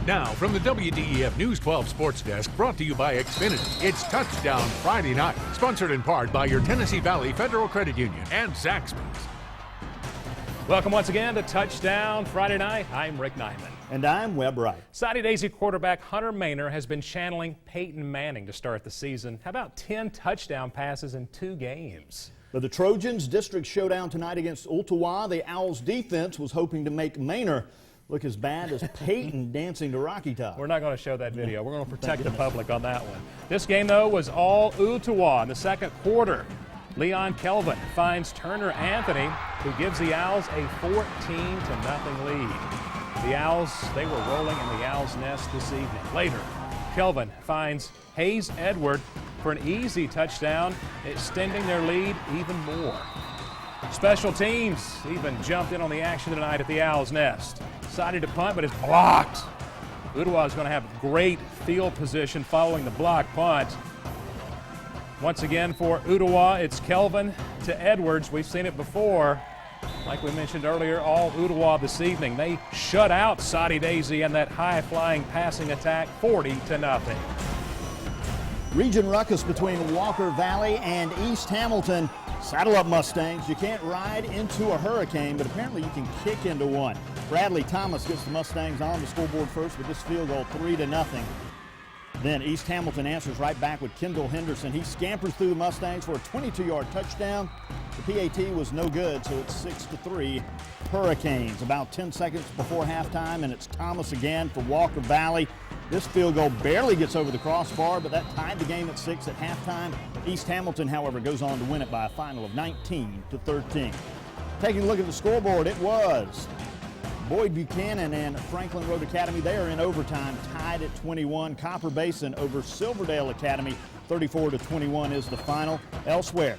Now, from the WDEF News 12 Sports Desk, brought to you by Xfinity, it's Touchdown Friday Night, sponsored in part by your Tennessee Valley Federal Credit Union and Zaxby's. Welcome once again to Touchdown Friday Night. I'm Rick Nyman. And I'm Webb Wright. Soddy-Daisy quarterback Hunter Maynor has been channeling Peyton Manning to start the season. How about 10 touchdown passes in 2 games? But the Trojans' district showdown tonight against Ooltewah. The Owls' defense was hoping to make Maynor look as bad as Peyton dancing to Rocky Top. We're not going to show that video. We're going to protect the public on that one. This game, though, was all Ooltewah in the second quarter. Leon Kelvin finds Turner Anthony, who gives the Owls a 14-0 lead. The Owls, they were rolling in the Owls' nest this evening. Later, Kelvin finds Hayes Edward for an easy touchdown, extending their lead even more. Special teams even jumped in on the action tonight at the Owls' nest. Decided to punt, but it's blocked. Ooltewah is going to have great field position following the block punt. Once again for Ooltewah, it's Kelvin to Edwards. We've seen it before. Like we mentioned earlier, all Ooltewah this evening. They shut out Soddy-Daisy and that high-flying passing attack 40-0. Region ruckus between Walker Valley and East Hamilton. Saddle up, Mustangs. You can't ride into a hurricane, but apparently you can kick into one. Bradley Thomas gets the Mustangs on the scoreboard first with this field goal, 3-0. Then East Hamilton answers right back with Kendall Henderson. He scampers through the Mustangs for a 22-yard touchdown. The PAT was no good, so it's 6-3 Hurricanes. About 10 seconds before halftime, and it's Thomas again for Walker Valley. This field goal barely gets over the crossbar, but that tied the game at 6 at halftime. East Hamilton, however, goes on to win it by a final of 19-13. Taking a look at the scoreboard, it was Boyd Buchanan and Franklin Road Academy. They are in overtime, tied at 21. Copper Basin over Silverdale Academy, 34-21 is the final. Elsewhere,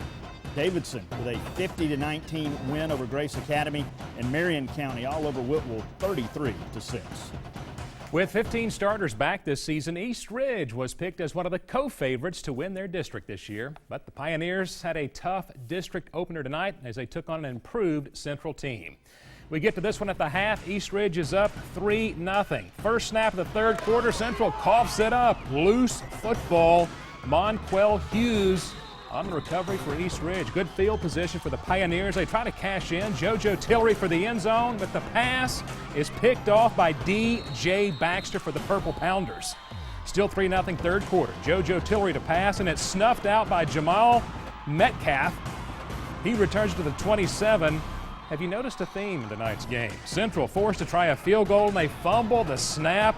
Davidson with a 50-19 win over Grace Academy, and Marion County all over Whitwell, 33-6. With 15 starters back this season, East Ridge was picked as one of the co-favorites to win their district this year. But the Pioneers had a tough district opener tonight as they took on an improved Central team. We get to this one at the half. East Ridge is up 3-0. First snap of the third quarter, Central coughs it up. Loose football. Monquel Hughes on the recovery for East Ridge. Good field position for the Pioneers. They try to cash in. JoJo Tillery for the end zone, but the pass is picked off by D.J. Baxter for the Purple Pounders. Still 3-0 third quarter. JoJo Tillery to pass, and it's snuffed out by Jamal Metcalf. He returns to the 27. Have you noticed a theme in tonight's game? Central forced to try a field goal, and they fumble the snap.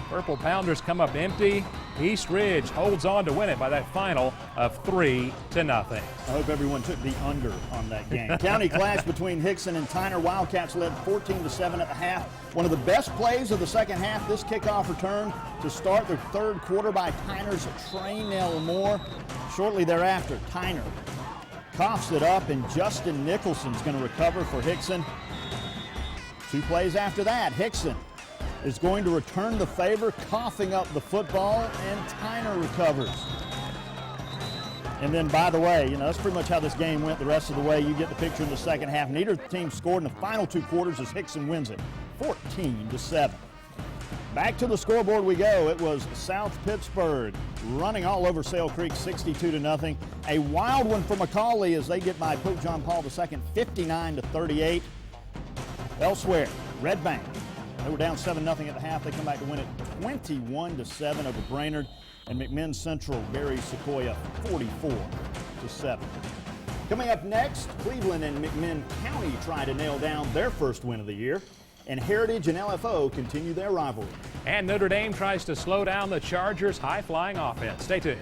Purple Pounders come up empty. East Ridge holds on to win it by that final of 3-0. I hope everyone took the under on that game. County clash between Hickson and Tyner. Wildcats led 14-7 at the half. One of the best plays of the second half, this kickoff return to start the third quarter by Tyner's Traynell Moore. Shortly thereafter, Tyner coughs it up, and Justin Nicholson's going to recover for Hickson. 2 plays after that, Hickson is going to return the favor, coughing up the football, and Tyner recovers. And then, by the way, that's pretty much how this game went the rest of the way. You get the picture in the second half. Neither team scored in the final 2 quarters as Hickson wins it, 14-7. Back to the scoreboard we go. It was South Pittsburgh running all over Sale Creek, 62-0. A wild one for McCauley as they get by Pope John Paul II, 59-38. Elsewhere, Red Bank. They were down 7-0 at the half. They come back to win it 21-7 over Brainerd. And McMinn Central buries Sequoia 44-7. Coming up next, Cleveland and McMinn County try to nail down their first win of the year. And Heritage and LFO continue their rivalry. And Notre Dame tries to slow down the Chargers' high-flying offense. Stay tuned.